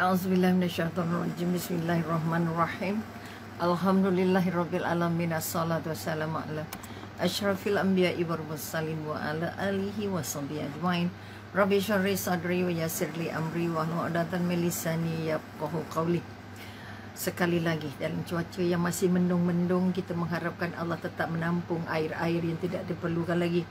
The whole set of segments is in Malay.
A'udzubillahi minasyaitonirrajim. Bismillahirrahmanirrahim. Alhamdulillahirabbil alamin. Assalatu wassalamu ala asyrafil anbiya'i wal mursalin wa ala alihi washabihi ajmain. Rabbi syrahli sadri wa yassir li amri wahlul 'uqdatam min lisani yafqahu qawli. Sekali lagi dalam cuaca yang masih mendung-mendung, kita mengharapkan Allah tetap menampung air-air yang tidak diperlukan lagi.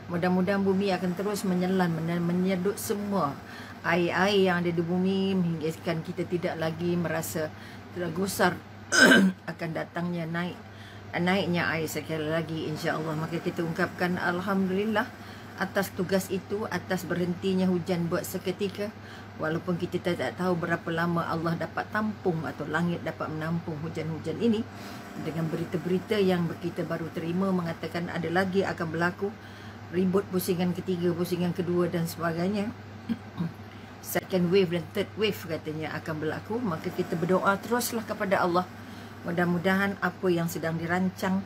Mudah-mudahan bumi akan terus menyelan, menyedut semua air-air yang ada di bumi, menghinggakan kita tidak lagi merasa tergusar akan datangnya naiknya air sekali lagi, insya-Allah. Maka kita ungkapkan alhamdulillah atas tugas itu, atas berhentinya hujan buat seketika. Walaupun kita tidak tahu berapa lama Allah dapat tampung atau langit dapat menampung hujan-hujan ini, dengan berita-berita yang kita baru terima mengatakan ada lagi akan berlaku ribut pusingan ketiga, pusingan kedua dan sebagainya. Second wave dan third wave katanya akan berlaku. Maka kita berdoa teruslah kepada Allah. Mudah-mudahan apa yang sedang dirancang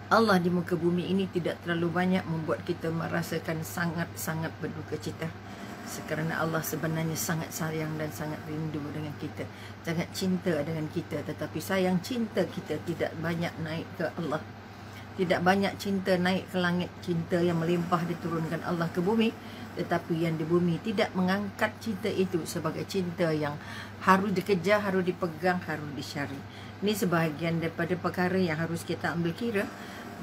Allah di muka bumi ini tidak terlalu banyak membuat kita merasakan sangat-sangat berduka cita. Kerana Allah sebenarnya sangat sayang dan sangat rindu dengan kita, sangat cinta dengan kita. Tetapi sayang cinta kita tidak banyak naik ke Allah, tidak banyak cinta naik ke langit. Cinta yang melimpah diturunkan Allah ke bumi, tetapi yang di bumi tidak mengangkat cinta itu sebagai cinta yang harus dikejar, harus dipegang, harus dicari. Ini sebahagian daripada perkara yang harus kita ambil kira,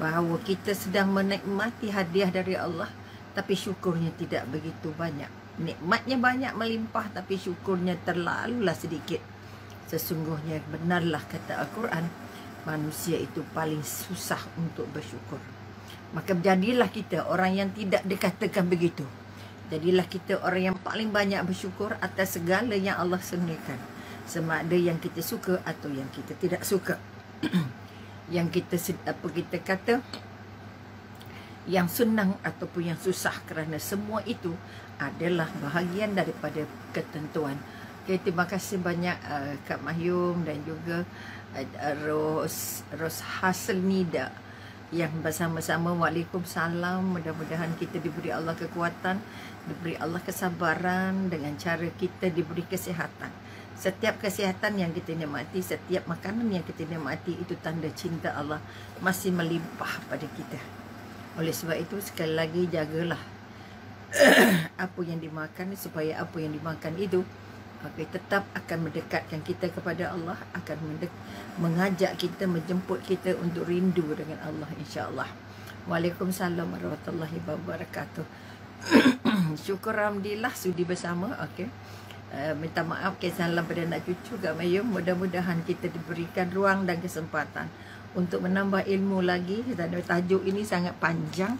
bahawa kita sedang menikmati hadiah dari Allah, tapi syukurnya tidak begitu banyak. Nikmatnya banyak melimpah, tapi syukurnya terlalulah sedikit. Sesungguhnya benarlah kata Al-Quran, manusia itu paling susah untuk bersyukur. Maka jadilah kita orang yang tidak dikatakan begitu. Jadilah kita orang yang paling banyak bersyukur atas segala yang Allah sediakan, sama ada yang kita suka atau yang kita tidak suka. Yang kita kata yang senang ataupun yang susah, kerana semua itu adalah bahagian daripada ketentuan. Okay, terima kasih banyak Kak Mahyum dan juga Ros Haselnida yang bersama-sama. Waalaikumsalam. Mudah-mudahan kita diberi Allah kekuatan, diberi Allah kesabaran, dengan cara kita diberi kesihatan. Setiap kesihatan yang kita nikmati, setiap makanan yang kita nikmati, itu tanda cinta Allah masih melimpah pada kita. Oleh sebab itu sekali lagi jagalah apa yang dimakan, supaya apa yang dimakan itu tetap akan mendekatkan kita kepada Allah, akan mengajak kita, menjemput kita untuk rindu dengan Allah, insya-Allah. Waalaikumsalam warahmatullahi wabarakatuh. Syukur alhamdulillah sudi bersama. Okey. Minta maaf salam pada anak cucu Kak Mayum. Mudah-mudahan kita diberikan ruang dan kesempatan untuk menambah ilmu lagi. Tajuk ini sangat panjang,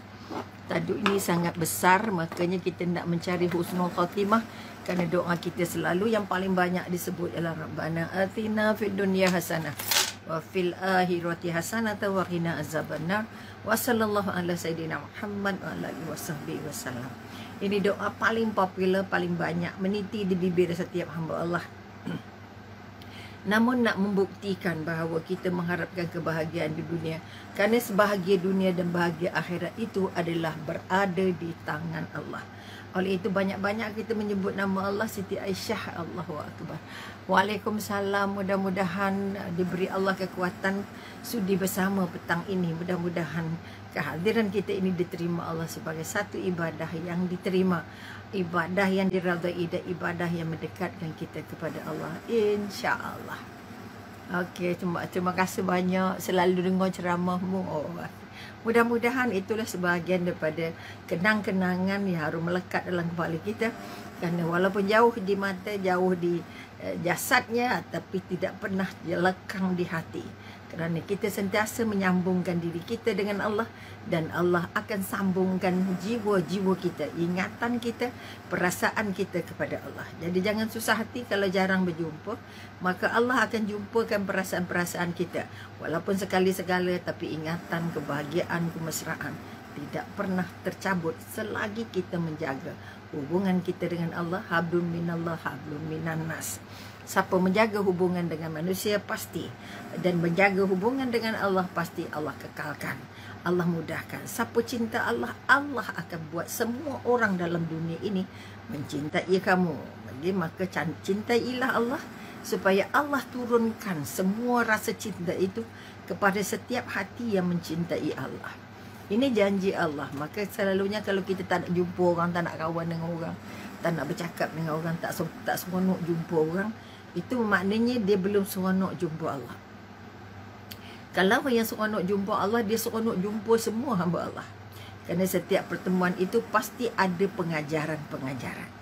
tajuk ini sangat besar, makanya kita nak mencari husnul khatimah. Kerana doa kita selalu yang paling banyak disebut ialah Rabbana atina fid dunya hasanah wa fil akhirati hasanah wa qina azabannar wa sallallahu ala sayidina Muhammad wa ala alihi wasahbihi wasallam. Ini doa paling popular, paling banyak meniti di bibir setiap hamba Allah. Namun nak membuktikan bahawa kita mengharapkan kebahagiaan di dunia, kerana sebahagia dunia dan bahagia akhirat itu adalah berada di tangan Allah. Oleh itu banyak-banyak kita menyebut nama Allah. Siti Aisyah, Allahu Akbar. Waalaikumsalam. Mudah-mudahan diberi Allah kekuatan sudi bersama petang ini. Mudah-mudahan kehadiran kita ini diterima Allah sebagai satu ibadah yang diterima, ibadah yang diridai, dan ibadah yang mendekatkan kita kepada Allah, insya-Allah. Okey, terima kasih banyak selalu dengar ceramahmu. Mudah-mudahan itulah sebahagian daripada kenang-kenangan yang harus melekat dalam kepala kita. Kerana walaupun jauh di mata, jauh di jasadnya, tapi tidak pernah lekang di hati. Kerana kita sentiasa menyambungkan diri kita dengan Allah, dan Allah akan sambungkan jiwa-jiwa kita, ingatan kita, perasaan kita kepada Allah. Jadi jangan susah hati kalau jarang berjumpa, maka Allah akan jumpakan perasaan-perasaan kita. Walaupun sekali-sekala, tapi ingatan, kebahagiaan, kemesraan tidak pernah tercabut selagi kita menjaga hubungan kita dengan Allah. Hablum minallah, hablum minan nas. Siapa menjaga hubungan dengan manusia pasti, dan menjaga hubungan dengan Allah pasti Allah kekalkan, Allah mudahkan. Siapa cinta Allah, Allah akan buat semua orang dalam dunia ini mencintai kamu, Okay, maka cintailah Allah supaya Allah turunkan semua rasa cinta itu kepada setiap hati yang mencintai Allah. Ini janji Allah. Maka selalunya kalau kita tak nak jumpa orang, tak nak kawan dengan orang, tak nak bercakap dengan orang, tak seronok jumpa orang, itu maknanya dia belum seronok jumpa Allah. Kalau yang seronok jumpa Allah, dia seronok jumpa semua hamba Allah. Kerana setiap pertemuan itu pasti ada pengajaran-pengajaran.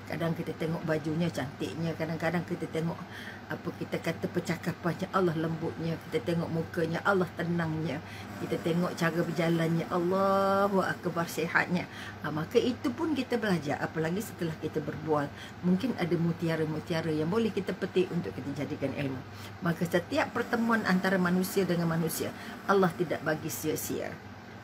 Kadang kita tengok bajunya cantiknya, kadang-kadang kita tengok apa kita kata percakapannya, Allah lembutnya, kita tengok mukanya, Allah tenangnya, kita tengok cara berjalannya, Allahu akbar sihatnya. Maka itu pun kita belajar, apalagi setelah kita berbual, mungkin ada mutiara-mutiara yang boleh kita petik untuk kita jadikan ilmu. Maka setiap pertemuan antara manusia dengan manusia, Allah tidak bagi sia-sia.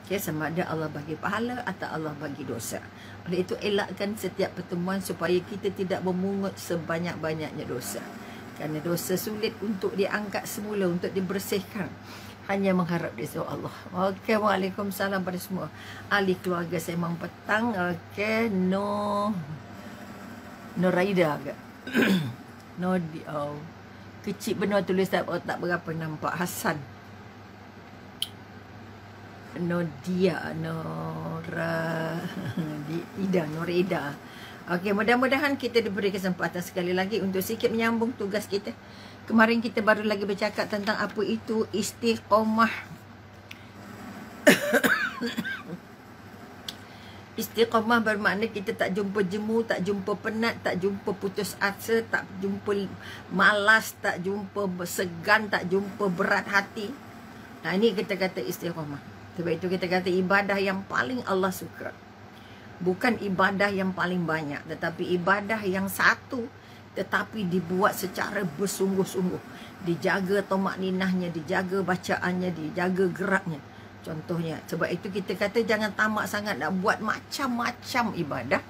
Okay, sama ada Allah bagi pahala atau Allah bagi dosa. Oleh itu elakkan setiap pertemuan supaya kita tidak memungut sebanyak-banyaknya dosa. Kerana dosa sulit untuk diangkat semula, untuk dibersihkan. Hanya mengharap rizal Allah. Okey, waalaikumsalam pada semua. Ahli keluarga Sembang Petang. Okey, Noraida ke? Kecil benar tulis tak berapa nampak. Hasan. Nodia, Noraida. Okey, mudah-mudahan kita diberi kesempatan sekali lagi untuk sikit menyambung tugas kita. Kemarin kita baru lagi bercakap tentang apa itu istiqomah. Istiqomah bermakna kita tak jumpa jemu, tak jumpa penat, tak jumpa putus asa, tak jumpa malas, tak jumpa segan, tak jumpa berat hati. Nah, ini kita kata istiqomah. Sebab itu kita kata ibadah yang paling Allah suka. Bukan ibadah yang paling banyak, tetapi ibadah yang satu, tetapi dibuat secara bersungguh-sungguh. Dijaga tamakninahnya, dijaga bacaannya, dijaga geraknya. Contohnya, sebab itu kita kata jangan tamak sangat nak buat macam-macam ibadah,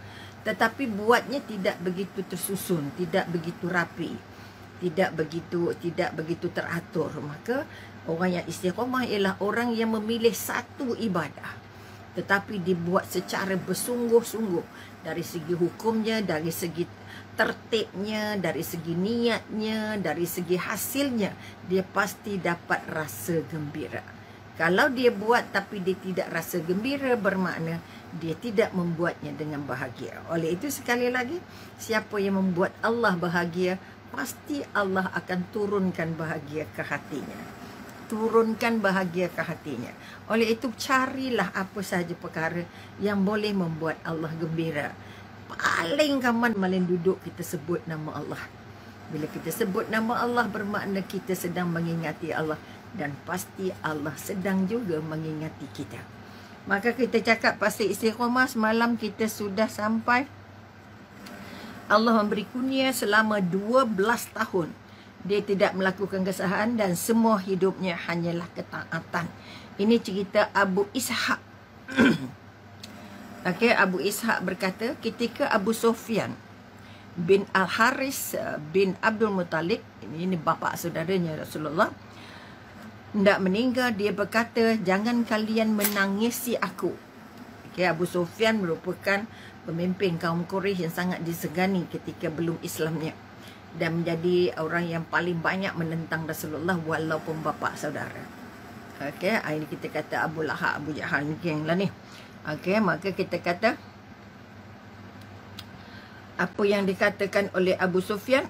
tetapi buatnya tidak begitu tersusun, tidak begitu rapi, tidak begitu teratur. Maka orang yang istiqomah ialah orang yang memilih satu ibadah, tetapi dibuat secara bersungguh-sungguh. Dari segi hukumnya, dari segi tertibnya, dari segi niatnya, dari segi hasilnya, dia pasti dapat rasa gembira. Kalau dia buat tapi dia tidak rasa gembira, bermakna dia tidak membuatnya dengan bahagia. Oleh itu sekali lagi, siapa yang membuat Allah bahagia, pasti Allah akan turunkan bahagia ke hatinya. Turunkan bahagia ke hatinya. Oleh itu carilah apa sahaja perkara yang boleh membuat Allah gembira. Paling kaman malam duduk kita sebut nama Allah. Bila kita sebut nama Allah, bermakna kita sedang mengingati Allah, dan pasti Allah sedang juga mengingati kita. Maka kita cakap pasal istiqomah semalam, kita sudah sampai Allah memberi kurnia selama 12 tahun. Dia tidak melakukan kesalahan dan semua hidupnya hanyalah ketaatan. Ini cerita Abu Ishaq. Okay, Abu Ishaq berkata, ketika Abu Sufyan bin Al-Haris bin Abdul Muttalib, ini bapa saudaranya Rasulullah, hendak meninggal, dia berkata, jangan kalian menangisi aku. Okay, Abu Sufyan merupakan pemimpin kaum Quraisy yang sangat disegani ketika belum Islamnya, dan menjadi orang yang paling banyak menentang Rasulullah walaupun bapa saudara. Okey, ini kita kata Abu Lahab, Abu Jahal ni geng lah ni. Okey, maka kita kata apa yang dikatakan oleh Abu Sufyan,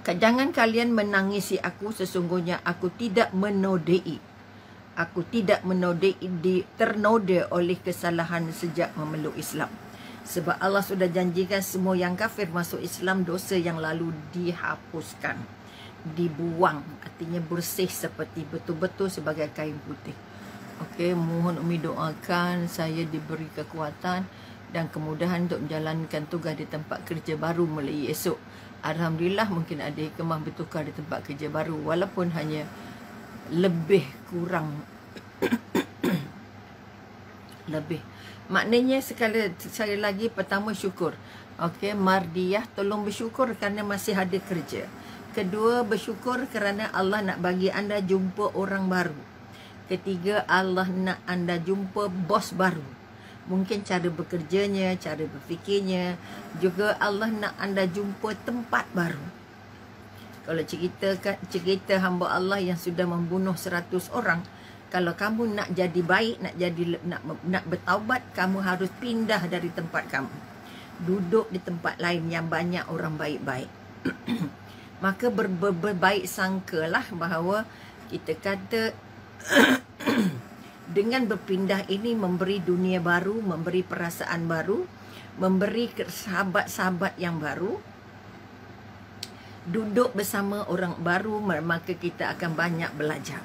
jangan kalian menangisi aku, sesungguhnya aku tidak menodai. Aku tidak menodai, ternoda oleh kesalahan sejak memeluk Islam. Sebab Allah sudah janjikan semua yang kafir masuk Islam, dosa yang lalu dihapuskan, dibuang. Artinya bersih seperti betul-betul sebagai kain putih. Okey, mohon Umi doakan saya diberi kekuatan dan kemudahan untuk menjalankan tugas di tempat kerja baru mulai esok. Alhamdulillah, mungkin ada hikmah bertukar di tempat kerja baru, walaupun hanya lebih kurang lebih. Maknanya sekali lagi, pertama syukur. Okey, mardiyah, tolong bersyukur kerana masih ada kerja. Kedua, bersyukur kerana Allah nak bagi anda jumpa orang baru. Ketiga, Allah nak anda jumpa bos baru. mungkin cara bekerjanya, cara berfikirnya. Juga Allah nak anda jumpa tempat baru. Kalau cerita hamba Allah yang sudah membunuh 100 orang, kalau kamu nak jadi baik, nak bertaubat, kamu harus pindah dari tempat kamu. Duduk di tempat lain yang banyak orang baik-baik. Maka berbaik sangkalah bahawa kita kata dengan berpindah ini memberi dunia baru, memberi perasaan baru, memberi sahabat-sahabat yang baru. Duduk bersama orang baru, maka kita akan banyak belajar.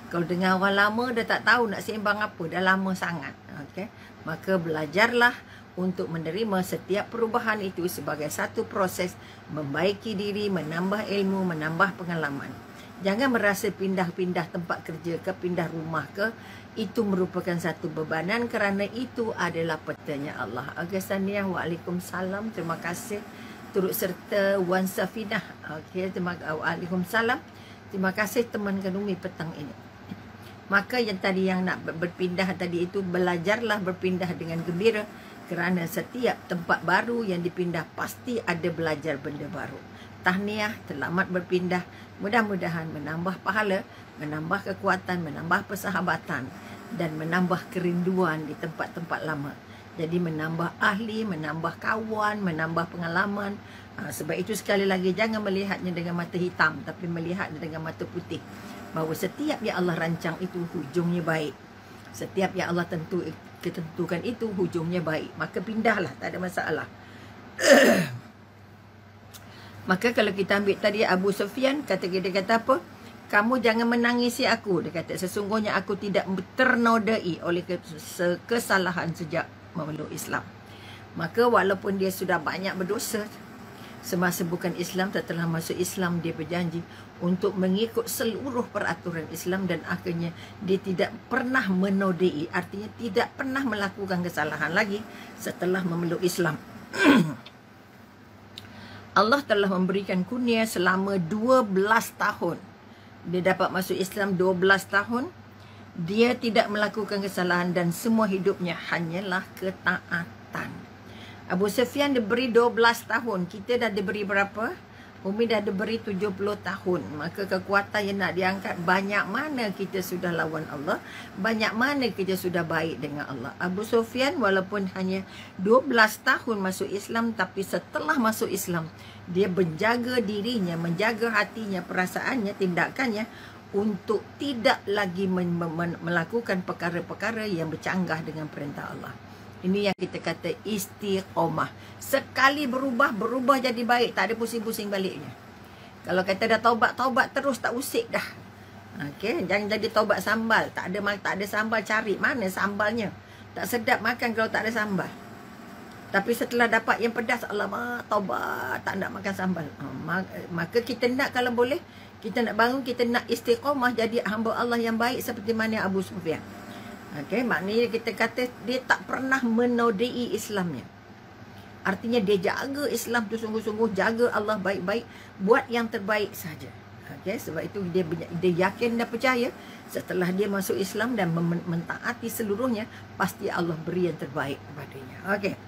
Kalau dengan orang lama dah tak tahu nak sembang apa, dah lama sangat. Okay? Maka belajarlah untuk menerima setiap perubahan itu sebagai satu proses membaiki diri, menambah ilmu, menambah pengalaman. Jangan merasa pindah-pindah tempat kerja ke, pindah rumah ke, itu merupakan satu bebanan kerana itu adalah petanya Allah. Agastania, waalaikumsalam. Terima kasih turut serta Wan Safinah. Okey, waalaikumsalam. Terima kasih temankan Umi petang ini. Maka yang tadi yang nak berpindah tadi itu, belajarlah berpindah dengan gembira kerana setiap tempat baru yang dipindah pasti ada belajar benda baru. Tahniah, selamat berpindah. Mudah-mudahan menambah pahala, menambah kekuatan, menambah persahabatan dan menambah kerinduan di tempat-tempat lama. Jadi menambah ahli, menambah kawan, menambah pengalaman. Sebab itu sekali lagi jangan melihatnya dengan mata hitam, tapi melihatnya dengan mata putih. Bahawa setiap yang Allah rancang itu hujungnya baik. Setiap yang Allah ketentukan itu hujungnya baik. Maka pindahlah, tak ada masalah. Maka kalau kita ambil tadi Abu Sufyan, dia kata apa? Kamu jangan menangisi aku. Dia kata sesungguhnya aku tidak ternodai oleh kesalahan sejak memeluk Islam. Maka walaupun dia sudah banyak berdosa semasa bukan Islam, setelah masuk Islam dia berjanji untuk mengikut seluruh peraturan Islam dan akhirnya dia tidak pernah menodai, artinya tidak pernah melakukan kesalahan lagi setelah memeluk Islam. Allah telah memberikan kurnia selama 12 tahun. Dia dapat masuk Islam 12 tahun. Dia tidak melakukan kesalahan dan semua hidupnya hanyalah ketaatan. Abu Sufyan diberi 12 tahun. Kita dah diberi berapa? Umi dah diberi 70 tahun. Maka kekuatan yang nak diangkat, banyak mana kita sudah lawan Allah, banyak mana kita sudah baik dengan Allah. Abu Sufyan walaupun hanya 12 tahun masuk Islam, tapi setelah masuk Islam, dia menjaga dirinya, menjaga hatinya, perasaannya, tindakannya untuk tidak lagi melakukan perkara-perkara yang bercanggah dengan perintah Allah. Ini yang kita kata istiqomah. Sekali berubah jadi baik. Tak ada pusing-pusing baliknya. Kalau kata dah taubat terus, tak usik dah. Okay? Jangan jadi taubat sambal. Tak ada sambal, cari mana sambalnya. Tak sedap makan kalau tak ada sambal. Tapi setelah dapat yang pedas, alamak, taubat, tak nak makan sambal. Maka kita nak, kalau boleh, kita nak bangun, kita nak istiqomah jadi hamba Allah yang baik seperti mana Abu Sufyan. Okay, maknanya kita kata dia tak pernah menodai Islamnya. Artinya dia jaga Islam tu sungguh-sungguh, jaga Allah baik-baik, buat yang terbaik saja. Okay, sebab itu dia yakin dan percaya setelah dia masuk Islam dan mentaati seluruhnya, pasti Allah beri yang terbaik kepadanya. Okay.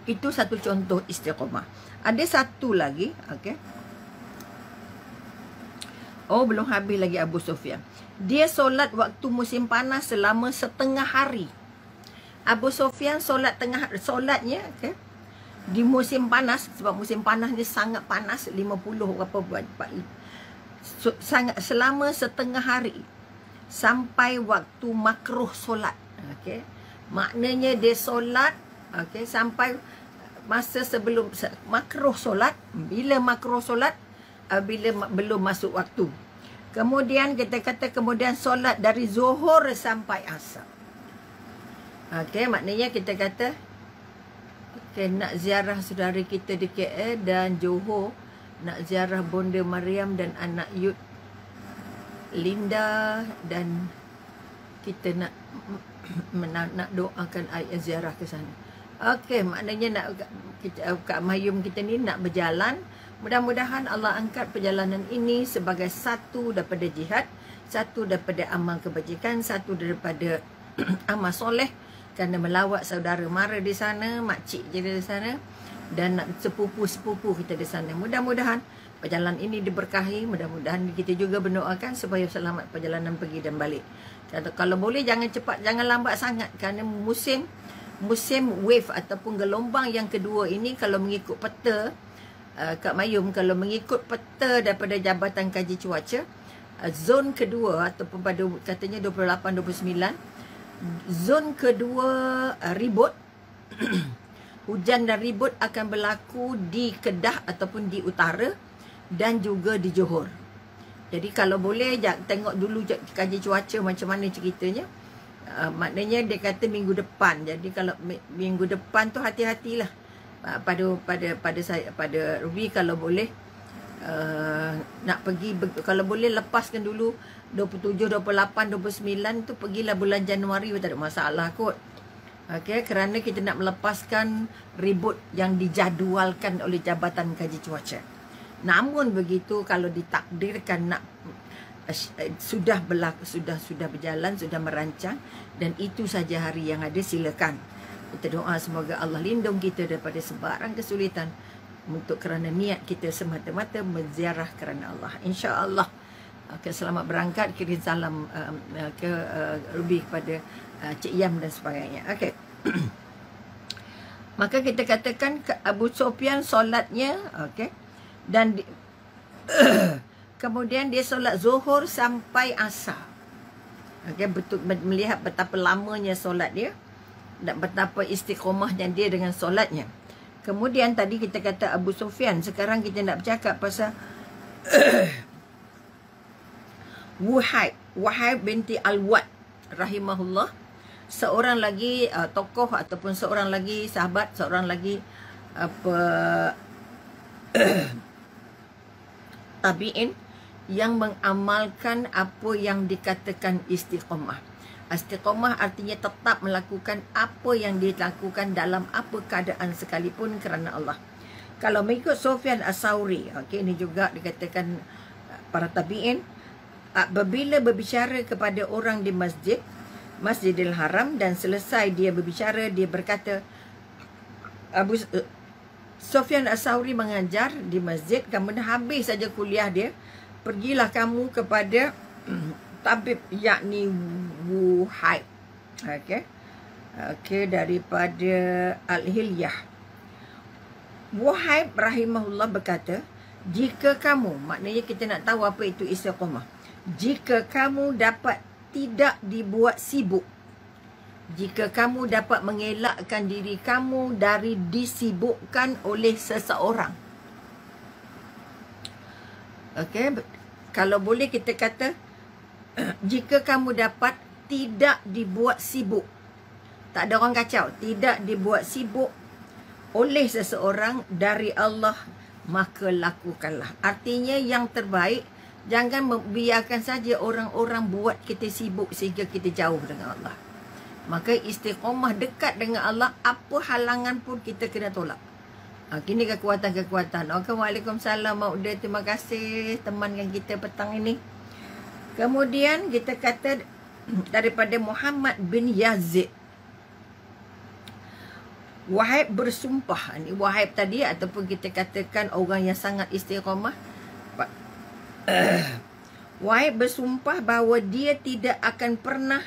Itu satu contoh istiqomah. Ada satu lagi, okay. Oh, belum habis lagi Abu Sufyan. Dia solat waktu musim panas selama setengah hari. Abu Sufyan solatnya okay, di musim panas, sebab musim panas ni sangat panas, 50 berapa buat, selama setengah hari sampai waktu makruh solat. Okay. Maknanya dia solat, okay, sampai masa sebelum makruh solat. Bila makruh solat? Bila belum masuk waktu. Kemudian kita kata kemudian solat dari zuhur sampai asar. Okey, maknanya kita kata okey, nak ziarah saudara kita di KL dan Johor, nak ziarah Bonda Mariam dan anak Yud Linda, dan kita nak doakan ayat ziarah ke sana. Okey, maknanya nak Kak Mayum kita ni nak berjalan. Mudah-mudahan Allah angkat perjalanan ini sebagai satu daripada jihad, satu daripada amal kebajikan, satu daripada amal soleh, kerana melawat saudara mara di sana, makcik kita di sana, dan sepupu-sepupu kita di sana. Mudah-mudahan perjalanan ini diberkahi. Mudah-mudahan kita juga berdoakan supaya selamat perjalanan pergi dan balik. Kalau boleh jangan cepat, jangan lambat sangat, kerana musim wave ataupun gelombang yang kedua ini, kalau mengikut peta Kak Mayum, kalau mengikut peta daripada Jabatan Kaji Cuaca, zon kedua ataupun pada katanya 28-29, zon kedua ribut hujan dan ribut akan berlaku di Kedah ataupun di utara dan juga di Johor. Jadi kalau boleh tengok dulu kaji cuaca macam mana ceritanya. Maknanya dia kata minggu depan. Jadi kalau minggu depan tu hati-hatilah. Pada Ruby, kalau boleh nak pergi, kalau boleh lepaskan dulu 27, 28, 29 tu pergilah bulan Januari, tak ada masalah kot. Okey, kerana kita nak melepaskan ribut yang dijadualkan oleh Jabatan Kaji Cuaca. Namun begitu, kalau ditakdirkan nak sudah berlaku, sudah berjalan, sudah merancang, dan itu saja hari yang ada, silakan. Kita doa semoga Allah lindung kita daripada sebarang kesulitan, untuk kerana niat kita semata-mata menziarah kerana Allah. InsyaAllah. Okay, selamat berangkat, kirim salam ke Ruby kepada Cik Yam dan sebagainya. Okey. Maka kita katakan Abu Sufyan solatnya, okey. Dan kemudian dia solat Zuhur sampai Asar. Okey, betul, melihat betapa lamanya solat dia dan betapa istiqomahnya dia dengan solatnya. Kemudian tadi kita kata Abu Sufyan, sekarang kita nak bercakap pasal Wahab binti Al-Wad rahimahullah, seorang lagi tokoh ataupun seorang lagi sahabat, seorang lagi tabi'in yang mengamalkan apa yang dikatakan istiqomah. Istiqomah artinya tetap melakukan apa yang dilakukan dalam apa keadaan sekalipun kerana Allah. Kalau mengikut Sufyan As-Sauri, okey, ini juga dikatakan para tabi'in, apabila berbicara kepada orang di Masjidil Haram dan selesai dia berbicara, dia berkata, Sufyan As-Sauri mengajar di masjid, kemudian habis saja kuliah dia, pergilah kamu kepada tabib, yakni Wuhaib. Okey, daripada Al-Hilyah. Wuhaib rahimahullah berkata, jika kamu, maknanya kita nak tahu apa itu istiqamah. Jika kamu dapat tidak dibuat sibuk, jika kamu dapat mengelakkan diri kamu dari disibukkan oleh seseorang. Okey, kalau boleh kita kata, jika kamu dapat tidak dibuat sibuk, tak ada orang kacau, tidak dibuat sibuk oleh seseorang dari Allah, maka lakukanlah. Artinya yang terbaik, jangan membiarkan saja orang-orang buat kita sibuk sehingga kita jauh dengan Allah. Maka istiqomah dekat dengan Allah, apa halangan pun kita kena tolak. Ini kekuatan-kekuatan. Waalaikumsalam Mauda, terima kasih temankan kita petang ini. Kemudian kita kata daripada Muhammad bin Yazid, Wahab bersumpah. Ini Wahab tadi ataupun kita katakan orang yang sangat istiqamah. Wahab bersumpah bahawa dia tidak akan pernah,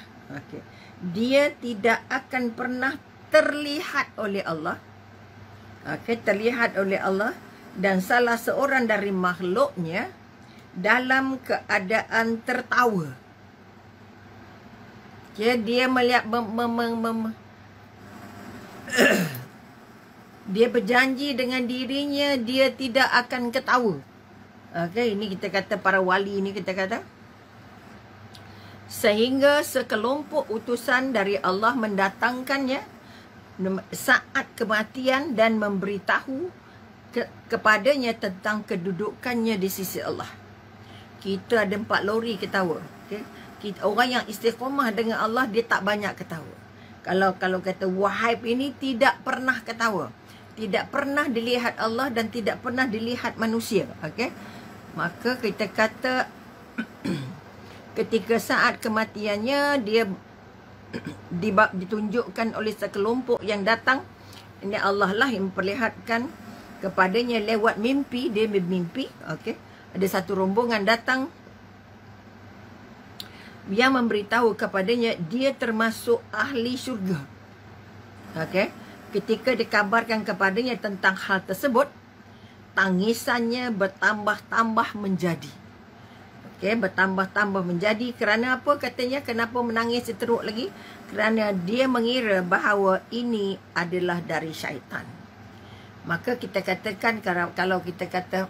dia tidak akan pernah terlihat oleh Allah. Terlihat oleh Allah dan salah seorang dari makhluknya dalam keadaan tertawa. Dia melihat dia berjanji dengan dirinya dia tidak akan ketawa. Ini kita kata para wali ini kita kata, sehingga sekelompok utusan dari Allah mendatangkannya saat kematian dan memberitahu kepadanya tentang kedudukannya di sisi Allah. Kita ada 4 lori ketawa. Orang yang istiqomah dengan Allah, dia tak banyak ketawa. Kalau kata Wahab ini tidak pernah ketawa, tidak pernah dilihat Allah dan tidak pernah dilihat manusia. Maka kita kata ketika saat kematiannya dia ditunjukkan oleh sekelompok yang datang. Ini Allah lah yang memperlihatkan kepadanya lewat mimpi. Dia bermimpi, okey. Ada satu rombongan datang yang memberitahu kepadanya dia termasuk ahli syurga. Okey. Ketika dikabarkan kepadanya tentang hal tersebut, tangisannya bertambah-tambah menjadi. Okey, bertambah-tambah menjadi. Kerana apa katanya? Kenapa menangis seteruk lagi? Kerana dia mengira bahawa ini adalah dari syaitan. Maka kita katakan, kalau kita kata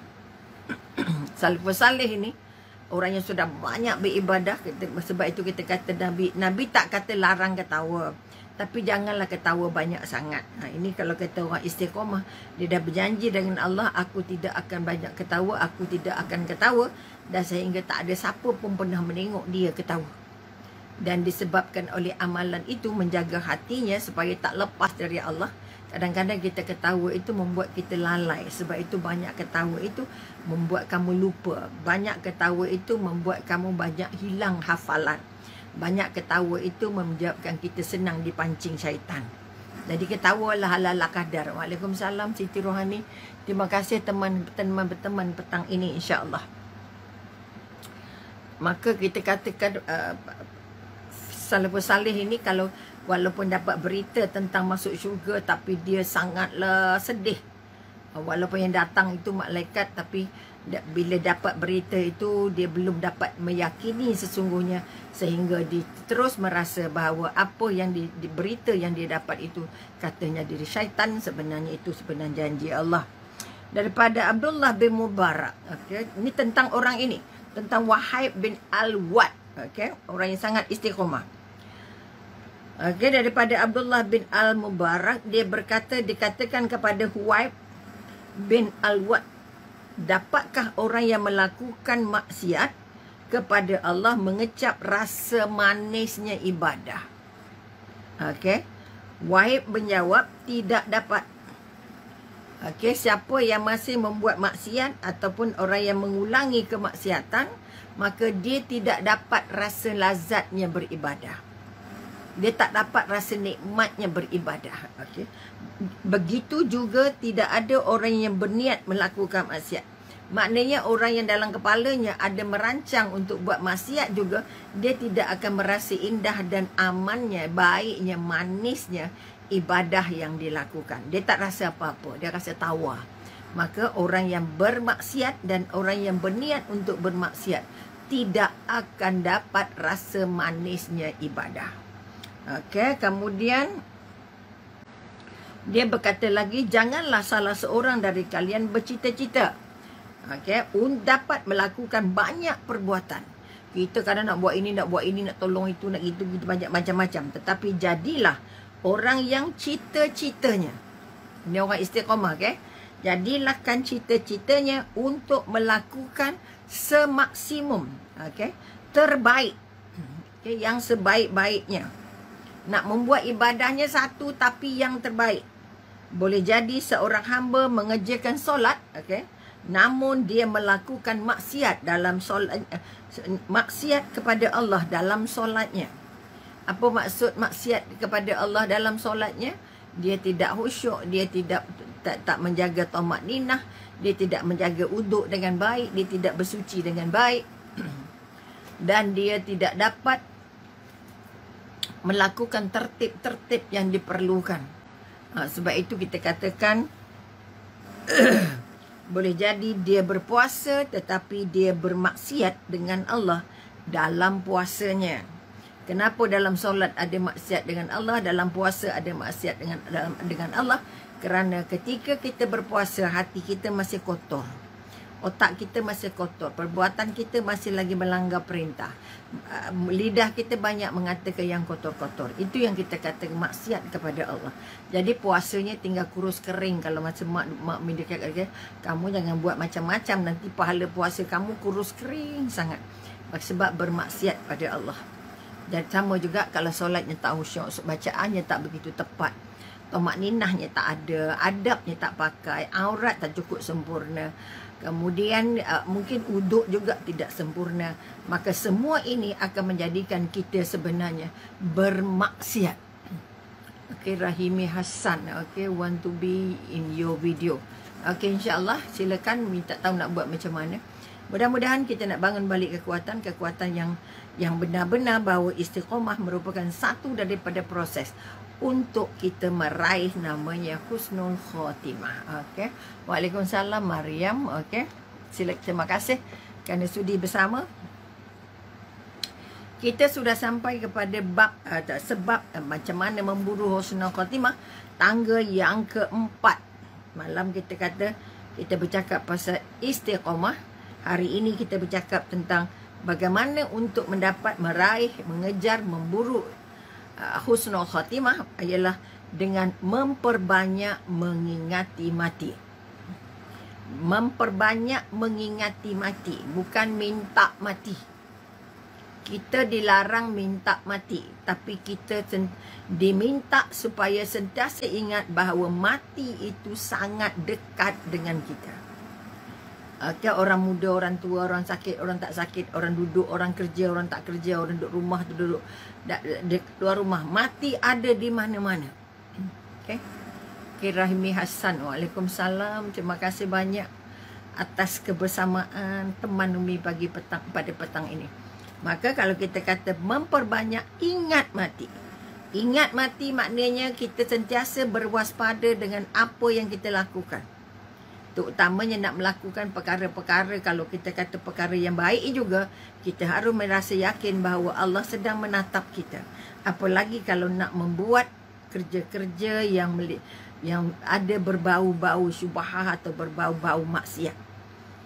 salafus salih ini orang yang sudah banyak beribadah, sebab itu kita kata Nabi tak kata larang ketawa, tapi janganlah ketawa banyak sangat. Ini kalau kata orang istiqamah, dia dah berjanji dengan Allah, aku tidak akan banyak ketawa, aku tidak akan ketawa, dan sehingga tak ada siapa pun pernah menengok dia ketawa. Dan disebabkan oleh amalan itu menjaga hatinya supaya tak lepas dari Allah. Kadang-kadang kita ketawa itu membuat kita lalai. Sebab itu banyak ketawa itu membuat kamu lupa. Banyak ketawa itu membuat kamu banyak hilang hafalan. Banyak ketawa itu menyebabkan kita senang dipancing syaitan. Jadi ketawalah ala kadar. Waalaikumsalam Siti Rohani. Terima kasih teman-teman petang ini, insya-Allah. Maka kita katakan salafus salih ini, kalau walaupun dapat berita tentang masuk syurga, tapi dia sangatlah sedih. Walaupun yang datang itu malaikat, tapi bila dapat berita itu, dia belum dapat meyakini sesungguhnya, sehingga dia terus merasa bahawa apa yang berita yang dia dapat itu katanya dari syaitan, sebenarnya itu sebenarnya janji Allah. Daripada Abdullah bin Mubarak, okay? Ini tentang orang ini, tentang Wahib bin Al-Wad, okay? Orang yang sangat istiqomah. Okay, daripada Abdullah bin Al-Mubarak, dia berkata, dikatakan kepada Huwaib bin Al-Wad, dapatkah orang yang melakukan maksiat kepada Allah mengecap rasa manisnya ibadah? Okey. Wahib menjawab, tidak dapat. Okey, siapa yang masih membuat maksiat ataupun orang yang mengulangi kemaksiatan, maka dia tidak dapat rasa lazatnya beribadah. Dia tak dapat rasa nikmatnya beribadah. Okey. Begitu juga tidak ada orang yang berniat melakukan maksiat. Maknanya orang yang dalam kepalanya ada merancang untuk buat maksiat juga, dia tidak akan merasa indah dan amannya, baiknya, manisnya ibadah yang dilakukan. Dia tak rasa apa-apa, dia rasa tawa. Maka orang yang bermaksiat dan orang yang berniat untuk bermaksiat tidak akan dapat rasa manisnya ibadah. Okey, kemudian dia berkata lagi, janganlah salah seorang dari kalian bercita-cita, okey, dapat melakukan banyak perbuatan. Kita kadang nak buat ini, nak buat ini, nak tolong itu, nak itu, banyak macam-macam. Tetapi jadilah orang yang cita-citanya, ini orang istiqamah, okey. Jadilah kan cita-citanya untuk melakukan semaksimum, okey, terbaik, okey, yang sebaik-baiknya. Nak membuat ibadahnya satu tapi yang terbaik. Boleh jadi seorang hamba mengerjakan solat, okey, namun dia melakukan maksiat dalam solat, maksiat kepada Allah dalam solatnya. Apa maksud maksiat kepada Allah dalam solatnya? Dia tidak khusyuk, dia tak menjaga tamak-ninah, dia tidak menjaga uduk dengan baik, dia tidak bersuci dengan baik, dan dia tidak dapat melakukan tertib-tertib yang diperlukan. Sebab itu kita katakan boleh jadi dia berpuasa tetapi dia bermaksiat dengan Allah dalam puasanya. Kenapa dalam solat ada maksiat dengan Allah, dalam puasa ada maksiat dengan Allah? Kerana ketika kita berpuasa, hati kita masih kotor, otak kita masih kotor, perbuatan kita masih lagi melanggar perintah, lidah kita banyak mengatakan yang kotor-kotor. Itu yang kita kata maksiat kepada Allah. Jadi puasanya tinggal kurus kering. Kalau macam mak mendekat, okay? Kamu jangan buat macam-macam, nanti pahala puasa kamu kurus kering sangat, sebab bermaksiat pada Allah. Dan sama juga kalau solatnya tak khusyuk, bacaannya tak begitu tepat, tamak ninahnya tak ada, adabnya tak pakai, aurat tak cukup sempurna, Kemudian mungkin uduk juga tidak sempurna. Maka semua ini akan menjadikan kita sebenarnya bermaksiat. Okay, Rahimi Hassan. Okay, want to be in your video. Okay, insyaAllah silakan minta tahu nak buat macam mana. Mudah-mudahan kita nak bangun balik kekuatan yang benar-benar bahawa istiqamah merupakan satu daripada proses untuk kita meraih namanya husnul khotimah. Okey. Waalaikumsalam Mariam. Okey. Terima kasih kerana sudi bersama. Kita sudah sampai kepada bab sebab macam mana memburu husnul khotimah, tangga yang keempat. Malam kita kata kita bercakap pasal istiqamah. Hari ini kita bercakap tentang bagaimana untuk mendapat, meraih, mengejar, memburu husnul khatimah ialah dengan memperbanyak mengingati mati. Memperbanyak mengingati mati, bukan minta mati. Kita dilarang minta mati, tapi kita diminta supaya sentiasa ingat bahawa mati itu sangat dekat dengan kita. Okay, orang muda, orang tua, orang sakit, orang tak sakit, orang duduk, orang kerja, orang tak kerja, orang duduk rumah, duduk luar rumah. Mati ada di mana-mana. Okay. Rahimi Hassan. Waalaikumsalam. Terima kasih banyak atas kebersamaan teman Umi pada petang ini. Maka kalau kita kata memperbanyak ingat mati. Ingat mati maknanya kita sentiasa berwaspada dengan apa yang kita lakukan. Terutamanya nak melakukan perkara-perkara, kalau kita kata perkara yang baik juga, kita harus merasa yakin bahawa Allah sedang menatap kita. Apalagi kalau nak membuat kerja-kerja yang ada berbau-bau syubhah atau berbau-bau maksiat.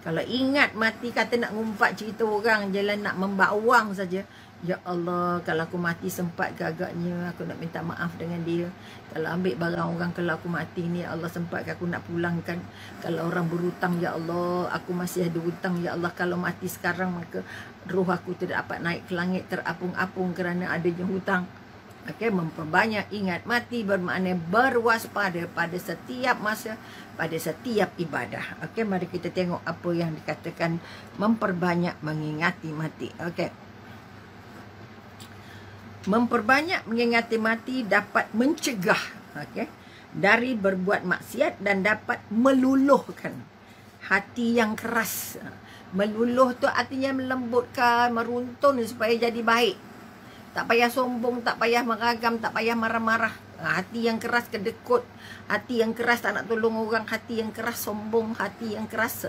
Kalau ingat mati, kata nak ngumpat cerita orang, jalan nak membawang saja. Ya Allah, kalau aku mati sempat ke agaknya, aku nak minta maaf dengan dia. Kalau ambil barang orang, kalau aku mati ni, ya Allah sempat ke aku nak pulangkan. Kalau orang berhutang, ya Allah, aku masih ada hutang. Ya Allah, kalau mati sekarang, maka roh aku tidak dapat naik ke langit terapung-apung kerana adanya hutang. Okey, memperbanyak ingat mati bermakna berwaspada pada setiap masa, pada setiap ibadah. Okey, mari kita tengok apa yang dikatakan memperbanyak mengingati mati. Okey. Memperbanyak mengingati mati dapat mencegah dari berbuat maksiat dan dapat meluluhkan hati yang keras. Meluluh tu artinya melembutkan, meruntun supaya jadi baik. Tak payah sombong, tak payah meragam, tak payah marah-marah. Hati yang keras kedekut, hati yang keras tak nak tolong orang, hati yang keras sombong, hati yang keras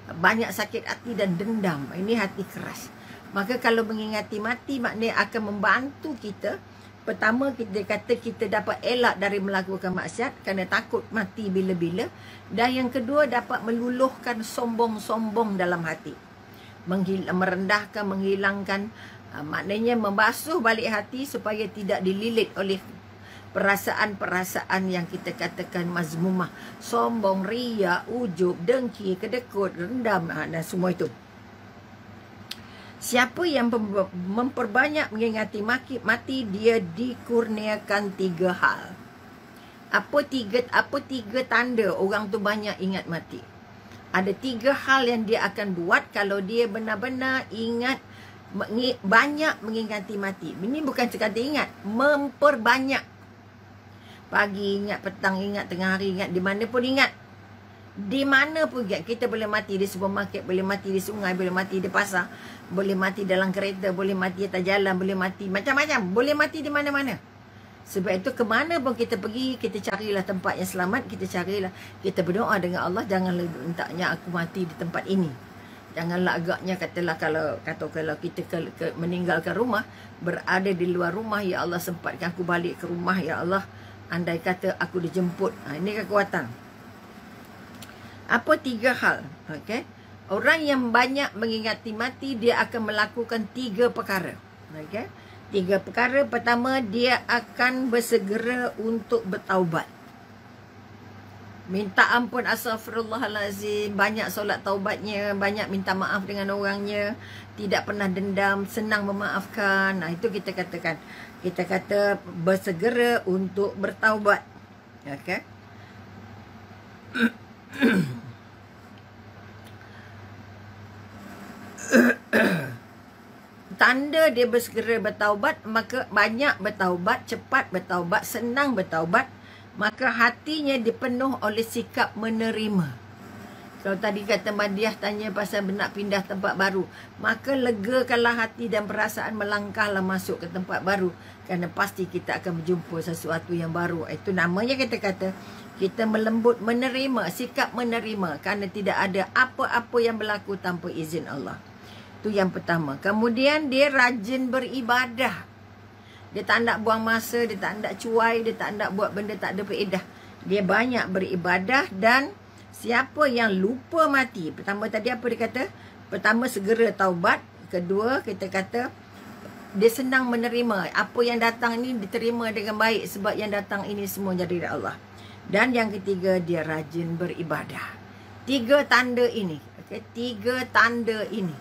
banyak sakit hati dan dendam. Ini hati keras. Maka kalau mengingati mati maknanya akan membantu kita. Pertama, kita kata kita dapat elak dari melakukan maksiat kerana takut mati bila-bila. Dan yang kedua, dapat meluluhkan sombong-sombong dalam hati. Merendahkan, menghilangkan, maknanya membasuh balik hati supaya tidak dililit oleh perasaan-perasaan yang kita katakan mazmumah. Sombong, riya, ujub, dengki, kedekut, rendam dan semua itu. Siapa yang memperbanyak mengingati mati, dia dikurniakan 3 hal. Apa tiga tanda orang tu banyak ingat mati? Ada 3 hal yang dia akan buat kalau dia benar-benar ingat, banyak mengingati mati. Ini bukan sekadar ingat, memperbanyak. Pagi ingat, petang ingat, tengah hari ingat, di mana pun ingat. Di mana pun ingat. Kita boleh mati di supermarket, boleh mati di sungai, boleh mati di pasar, boleh mati dalam kereta, boleh mati atas jalan, boleh mati macam-macam, boleh mati di mana-mana. Sebab itu kemana pun kita pergi, kita carilah tempat yang selamat, kita berdoa dengan Allah, janganlah mintanya aku mati di tempat ini. Janganlah agaknya katalah kalau kita meninggalkan rumah, berada di luar rumah, ya Allah sempatkan aku balik ke rumah, ya Allah, andai kata aku dijemput. Ini kekuatan. Apa 3 hal? Okey. Orang yang banyak mengingati mati, dia akan melakukan 3 perkara. Okey. 3 perkara. Pertama, dia akan bersegera untuk bertaubat. Minta ampun, astaghfirullahalazim, banyak solat taubatnya, banyak minta maaf dengan orangnya, tidak pernah dendam, senang memaafkan. Itu kita katakan. Kita kata bersegera untuk bertaubat. Okey. Tanda dia bersegera bertaubat, maka banyak bertaubat, cepat bertaubat, senang bertaubat, maka hatinya dipenuh oleh sikap menerima. Kalau tadi kata Madiah tanya pasal nak pindah tempat baru, maka legakanlah hati dan perasaan, melangkahlah masuk ke tempat baru, kerana pasti kita akan berjumpa sesuatu yang baru. Itu namanya kita kata kita melembut, menerima, sikap menerima, kerana tidak ada apa-apa yang berlaku tanpa izin Allah. Itu yang pertama. Kemudian dia rajin beribadah. Dia tak nak buang masa, dia tak nak cuai, dia tak nak buat benda tak ada faedah. Dia banyak beribadah. Dan siapa yang lupa mati, pertama tadi apa dia kata? Pertama segera taubat. Kedua kita kata dia senang menerima. Apa yang datang ini diterima dengan baik, sebab yang datang ini semua dari Allah. Dan yang ketiga dia rajin beribadah. 3 tanda ini. Okay? 3 tanda ini.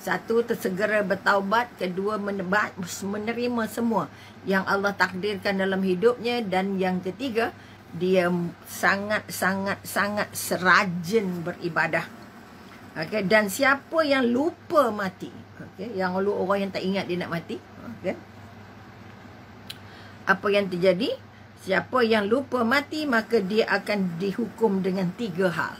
Satu, tersegera bertaubat. Kedua, menerima semua yang Allah takdirkan dalam hidupnya. Dan yang ketiga, dia sangat serajin beribadah. Okay? Dan siapa yang lupa mati, okay? Yang orang yang tak ingat dia nak mati, okay? Apa yang terjadi? Siapa yang lupa mati, maka dia akan dihukum dengan 3 hal.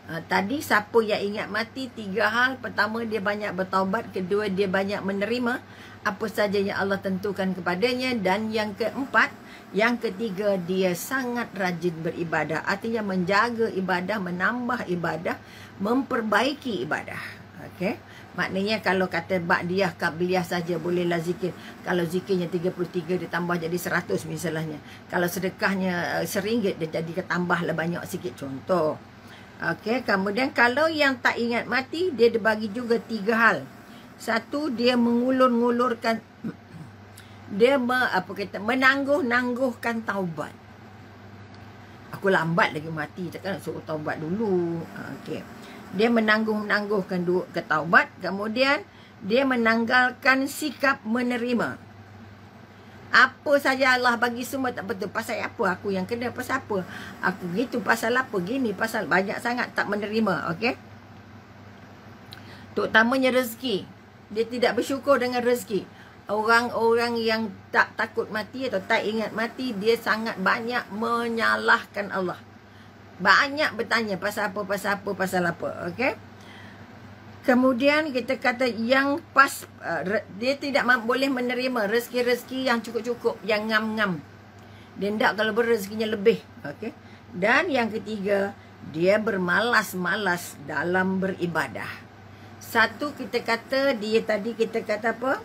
Tadi siapa yang ingat mati, 3 hal. Pertama, dia banyak bertaubat. Kedua, dia banyak menerima apa saja yang Allah tentukan kepadanya. Dan yang keempat, yang ketiga, dia sangat rajin beribadah. Artinya menjaga ibadah, menambah ibadah, memperbaiki ibadah. Okey. Maknanya kalau kata ba'diyah, qabliyah saja bolehlah zikir. Kalau zikirnya 33 ditambah jadi 100 misalnya. Kalau sedekahnya RM1 dia jadi tambahlah banyak sikit, contoh. Okey, kemudian kalau yang tak ingat mati, dia dibagi juga 3 hal. Satu, dia mengulur-ngulurkan, dia menangguh-nangguhkan taubat. Aku lambat lagi mati, takkan nak suruh taubat dulu. Okey. Dia menangguh-nangguhkan ke taubat. Kemudian dia menanggalkan sikap menerima. Apa saja Allah bagi semua tak betul. Pasal apa aku yang kena? Pasal apa aku gitu? Pasal apa gini? Pasal banyak sangat tak menerima. Okey. Terutamanya rezeki. Dia tidak bersyukur dengan rezeki. Orang-orang yang tak takut mati atau tak ingat mati, dia sangat banyak menyalahkan Allah. Banyak bertanya pasal apa, pasal apa, pasal apa. Okey. Kemudian kita kata yang pas, dia tidak boleh menerima rezeki-rezeki yang cukup-cukup, yang ngam-ngam. Dia tidak kalau rezekinya lebih. Okay? Dan yang ketiga, dia bermalas-malas dalam beribadah. Satu kita kata, dia tadi kita kata apa?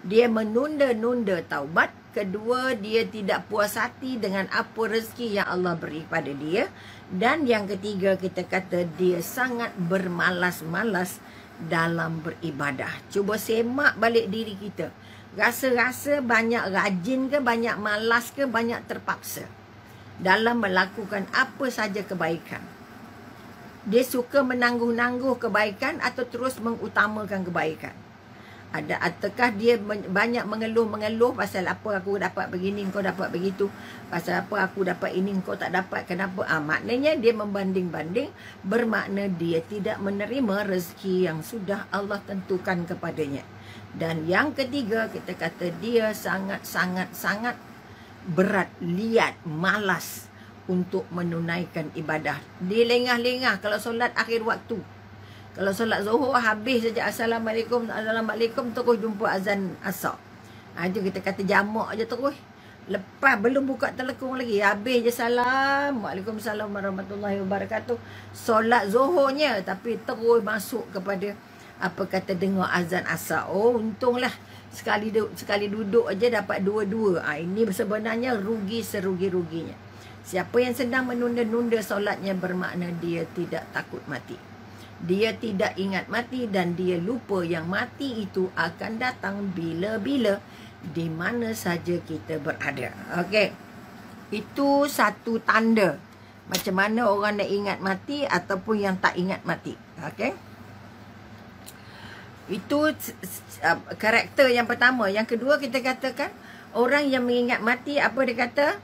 Dia menunda-nunda taubat. Kedua, dia tidak puas hati dengan apa rezeki yang Allah beri pada dia. Dan yang ketiga kita kata, dia sangat bermalas-malas dalam beribadah. Cuba semak balik diri kita. Rasa-rasa banyak rajin ke, banyak malas ke, banyak terpaksa dalam melakukan apa saja kebaikan. Dia suka menangguh-nangguh kebaikan atau terus mengutamakan kebaikan. Adakah dia banyak mengeluh-mengeluh pasal apa aku dapat begini, kau dapat begitu. Pasal apa aku dapat ini, kau tak dapat. Kenapa? Maknanya dia membanding-banding. Bermakna dia tidak menerima rezeki yang sudah Allah tentukan kepadanya. Dan yang ketiga, kita kata dia sangat berat, liat, malas untuk menunaikan ibadah. Dia lengah-lengah kalau solat akhir waktu. Kalau solat zuhur habis saja Assalamualaikum, Assalamualaikum, terus jumpa azan asar. Itu kita kata jamak aja terus. Lepas belum buka telekung lagi, habis je salam. Waalaikumsalam warahmatullahi wabarakatuh. Solat zuhurnya, tapi terus masuk kepada apa kata dengar azan asar. Oh, untunglah sekali duduk aja dapat 2-2. Ini sebenarnya rugi serugi-ruginya. Siapa yang sedang menunda-nunda solatnya bermakna dia tidak takut mati. Dia tidak ingat mati dan dia lupa yang mati itu akan datang bila-bila di mana saja kita berada. Okey. Itu satu tanda macam mana orang nak ingat mati ataupun yang tak ingat mati. Okey. Itu karakter yang pertama. Yang kedua kita katakan orang yang mengingat mati, apa dia kata?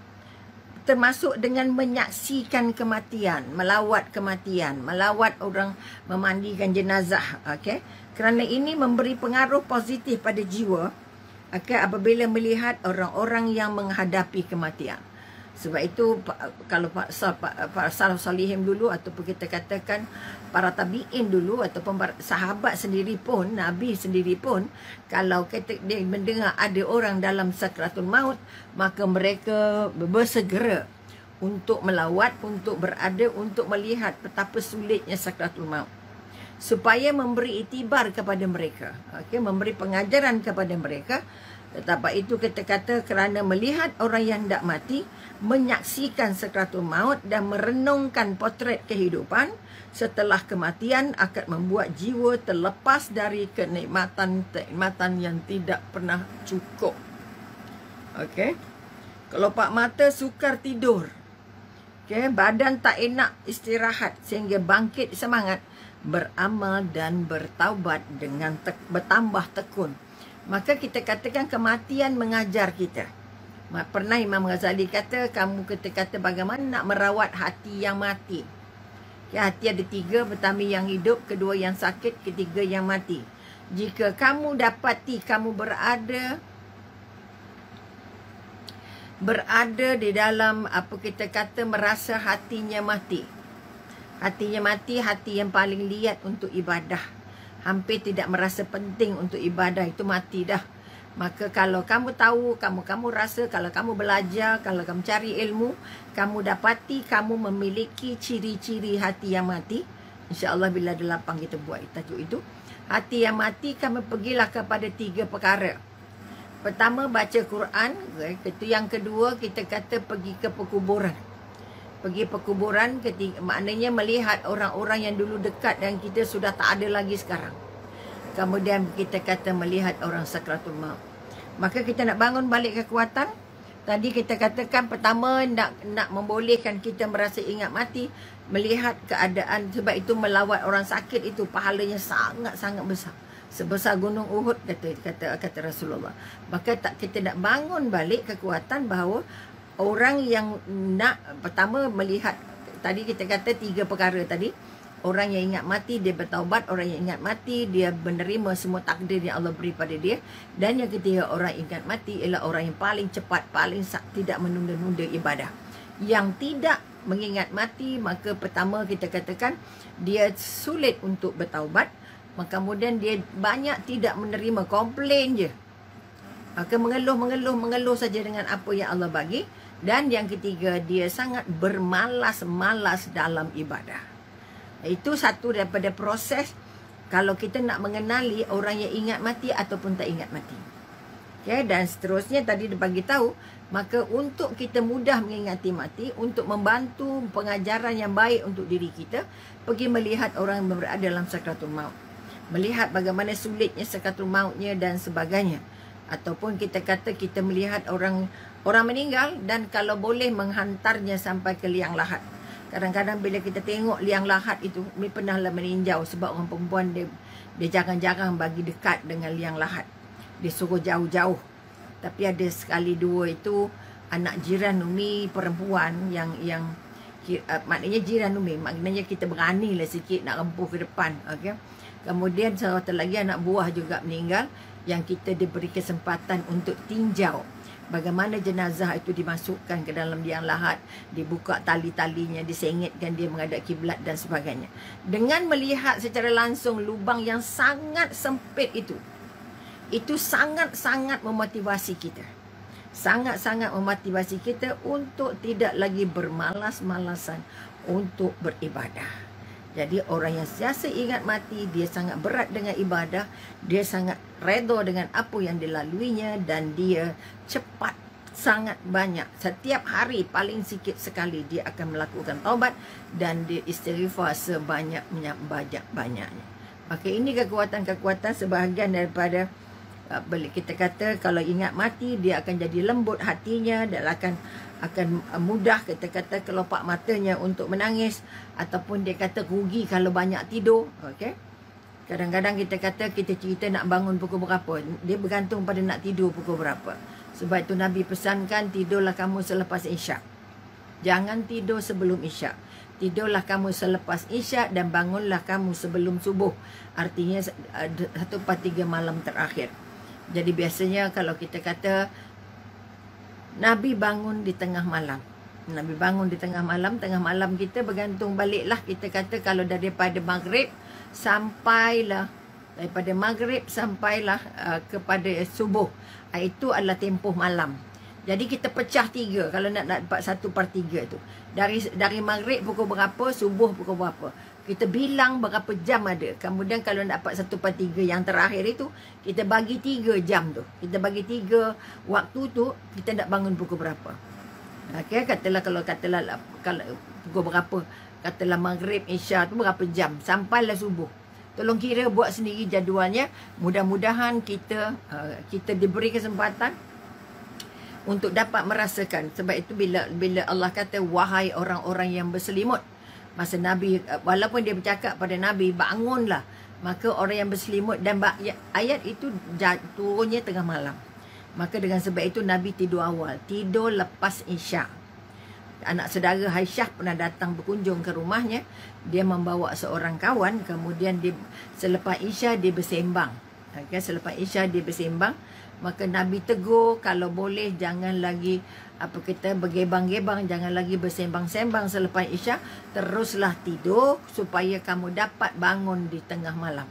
Termasuk dengan menyaksikan kematian, melawat kematian, melawat orang memandikan jenazah. Okay? Kerana ini memberi pengaruh positif pada jiwa apabila melihat orang-orang yang menghadapi kematian. Sebab itu kalau Pak Salaf Salihin dulu, ataupun kita katakan para tabi'in dulu, ataupun sahabat sendiri pun, Nabi sendiri pun, kalau dia mendengar ada orang dalam sakratul maut, maka mereka bersegera untuk melawat, untuk berada, untuk melihat betapa sulitnya sakratul maut, supaya memberi iktibar kepada mereka, memberi pengajaran kepada mereka. Tetapi itu kita kata kerana melihat orang yang hendak mati, menyaksikan sakratul maut dan merenungkan potret kehidupan setelah kematian akan membuat jiwa terlepas dari kenikmatan yang tidak pernah cukup. Kelopak mata sukar tidur. Badan tak enak istirahat sehingga bangkit semangat beramal dan bertaubat dengan bertambah tekun. Maka kita katakan kematian mengajar kita. Pernah Imam Ghazali kata, kamu kata bagaimana nak merawat hati yang mati. Hati ada 3, pertama yang hidup, kedua yang sakit, ketiga yang mati. Jika kamu dapati kamu berada di dalam kita kata merasa hatinya mati. Hatinya mati, hati yang paling liat untuk ibadah. Hampir tidak merasa penting untuk ibadah, itu mati dah. Maka kalau kamu tahu, kamu rasa, kalau kamu belajar, kalau kamu cari ilmu, kamu dapati kamu memiliki ciri-ciri hati yang mati. InsyaAllah bila ada lapang kita buat tajuk itu. Hati yang mati, kamu pergilah kepada 3 perkara. Pertama, baca Quran. Yang kedua, kita kata pergi ke perkuburan. Pergi perkuburan, maknanya melihat orang-orang yang dulu dekat dan kita sudah tak ada lagi sekarang. Kemudian kita kata melihat orang sakratul maut. Maka kita nak bangun balik kekuatan. Tadi kita katakan pertama nak membolehkan kita merasa ingat mati, melihat keadaan. Sebab itu melawat orang sakit itu pahalanya sangat-sangat besar. Sebesar gunung Uhud kata Rasulullah. Maka kita nak bangun balik kekuatan bahawa orang yang nak pertama melihat, tadi kita kata 3 perkara tadi. Orang yang ingat mati, dia bertaubat. Orang yang ingat mati, dia menerima semua takdir yang Allah beri pada dia. Dan yang ketiga, orang ingat mati ialah orang yang paling cepat, paling tidak menunda-nunda ibadah. Yang tidak mengingat mati, maka pertama kita katakan dia sulit untuk bertaubat. Maka kemudian dia banyak tidak menerima, komplain je. Maka mengeluh saja dengan apa yang Allah bagi. Dan yang ketiga, dia sangat bermalas-malas dalam ibadah. Itu satu daripada proses kalau kita nak mengenali orang yang ingat mati ataupun tak ingat mati. Dan seterusnya tadi dia bagi tahu, maka untuk kita mudah mengingati mati, untuk membantu pengajaran yang baik untuk diri kita, pergi melihat orang yang berada dalam sakratul maut. Melihat bagaimana sulitnya sakratul mautnya dan sebagainya. Ataupun kita kata kita melihat orang meninggal dan kalau boleh menghantarnya sampai ke liang lahat. Kadang-kadang bila kita tengok liang lahat itu, ni pernahlah meninjau sebab orang perempuan dia jarang-jarang bagi dekat dengan liang lahat. Dia suruh jauh-jauh. Tapi ada sekali dua itu anak jiran Umi perempuan yang maknanya jiran Umi, maknanya kita beranilah sikit nak rempuh ke depan. Kemudian satu lagi anak buah juga meninggal yang kita diberi kesempatan untuk tinjau bagaimana jenazah itu dimasukkan ke dalam liang lahat, dibuka tali-talinya, disengitkan dia menghadap kiblat dan sebagainya. Dengan melihat secara langsung lubang yang sangat sempit itu sangat-sangat memotivasi kita. Sangat-sangat memotivasi kita untuk tidak lagi bermalas-malasan untuk beribadah. Jadi orang yang sentiasa ingat mati, dia sangat berat dengan ibadah, dia sangat redha dengan apa yang dilaluinya dan dia cepat sangat banyak. Setiap hari paling sikit sekali dia akan melakukan taubat dan dia istighfar sebanyak-banyaknya. Maka ini kekuatan-kekuatan sebahagian daripada kita kata kalau ingat mati dia akan jadi lembut hatinya dan akan mudah kita kata kelopak matanya untuk menangis ataupun dia kata rugi kalau banyak tidur. Kadang-kadang kita kata kita cerita nak bangun pukul berapa, dia bergantung pada nak tidur pukul berapa. Sebab itu Nabi pesankan tidurlah kamu selepas isyak, jangan tidur sebelum isyak. Tidurlah kamu selepas isyak dan bangunlah kamu sebelum subuh. Artinya 1/3 malam terakhir. Jadi biasanya kalau kita kata Nabi bangun di tengah malam. Nabi bangun di tengah malam kita bergantung baliklah. Kita kata kalau daripada maghrib sampailah kepada subuh. Itu adalah tempoh malam. Jadi kita pecah 3 kalau nak dapat 1/3 tu. Dari maghrib pukul berapa, subuh pukul berapa. Kita bilang berapa jam ada. Kemudian kalau nak dapat 1/3 yang terakhir itu, kita bagi 3 jam tu. Kita bagi 3 waktu tu, kita nak bangun pukul berapa. Okey, katalah kalau pukul berapa, katalah maghrib, isya tu berapa jam, sampailah subuh. Tolong kira, buat sendiri jadualnya. Mudah-mudahan kita diberi kesempatan untuk dapat merasakan. Sebab itu bila Allah kata wahai orang-orang yang berselimut, masa Nabi, walaupun dia bercakap pada Nabi bangunlah, maka orang yang berselimut, dan ayat itu turunnya tengah malam. Maka dengan sebab itu Nabi tidur awal, tidur lepas isyak. Anak saudara Aisyah pernah datang berkunjung ke rumahnya. Dia membawa seorang kawan. Kemudian selepas isyak dia bersembang. Okay, selepas isyak dia bersembang. Maka Nabi tegur, kalau boleh jangan lagi bergebang-gebang, jangan lagi bersembang-sembang selepas isyak. Teruslah tidur supaya kamu dapat bangun di tengah malam.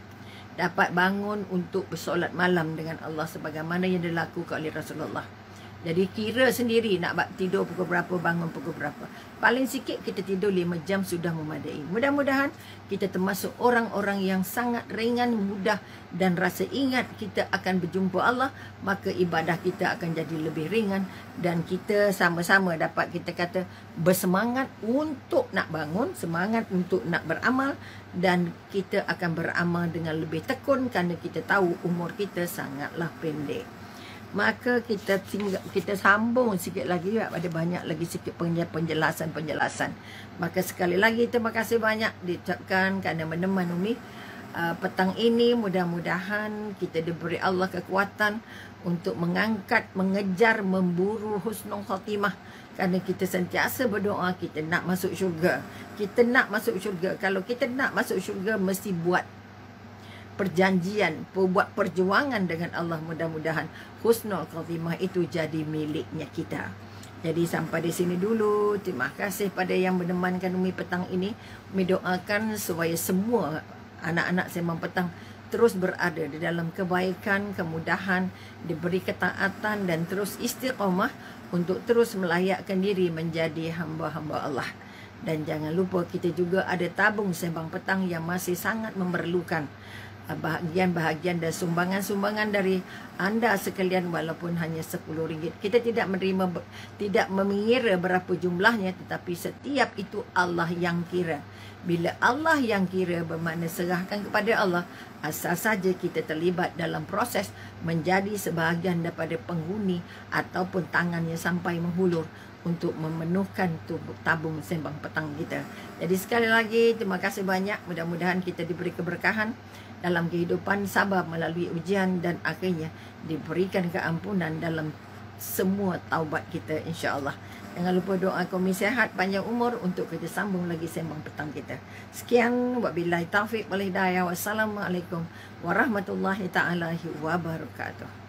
Dapat bangun untuk bersolat malam dengan Allah sebagaimana yang dilakukan oleh Rasulullah. Jadi kira sendiri nak tidur pukul berapa, bangun pukul berapa. Paling sikit kita tidur 5 jam sudah memadai. Mudah-mudahan kita termasuk orang-orang yang sangat ringan, mudah dan rasa ingat kita akan berjumpa Allah. Maka ibadah kita akan jadi lebih ringan. Dan kita sama-sama dapat kita kata bersemangat untuk nak bangun, semangat untuk nak beramal. Dan kita akan beramal dengan lebih tekun kerana kita tahu umur kita sangatlah pendek. Maka kita sambung sikit lagi, ada banyak lagi sikit penjelasan. Maka sekali lagi terima kasih banyak diucapkan kerana menemani Umi petang ini. Mudah-mudahan kita diberi Allah kekuatan untuk mengangkat, mengejar, memburu husnul khatimah. Kerana kita sentiasa berdoa kita nak masuk syurga. Kita nak masuk syurga. Kalau kita nak masuk syurga mesti buat perjanjian, buat perjuangan dengan Allah. Mudah-mudahan husnul khatimah itu jadi miliknya kita. Jadi sampai di sini dulu. Terima kasih pada yang menemankan Umi petang ini. Umi doakan supaya semua anak-anak Sembang Petang terus berada di dalam kebaikan, kemudahan, diberi ketaatan dan terus istiqamah untuk terus melayakkan diri menjadi hamba-hamba Allah. Dan jangan lupa kita juga ada tabung Sembang Petang yang masih sangat memerlukan bahagian-bahagian dan sumbangan-sumbangan dari anda sekalian, walaupun hanya RM10. Kita tidak mengira berapa jumlahnya, tetapi setiap itu Allah yang kira. Bila Allah yang kira bermakna serahkan kepada Allah. Asal saja kita terlibat dalam proses menjadi sebahagian daripada penghuni ataupun tangannya sampai menghulur untuk memenuhkan tabung Sembang Petang kita. Jadi sekali lagi terima kasih banyak. Mudah-mudahan kita diberi keberkahan dalam kehidupan, sabar melalui ujian, dan akhirnya diberikan keampunan dalam semua taubat kita, insya-Allah. Jangan lupa doa kami sehat, panjang umur untuk kita sambung lagi Sembang Petang kita. Sekian, wabillahi taufiq wal hidayah. Wassalamualaikum warahmatullahi taala wabarakatuh.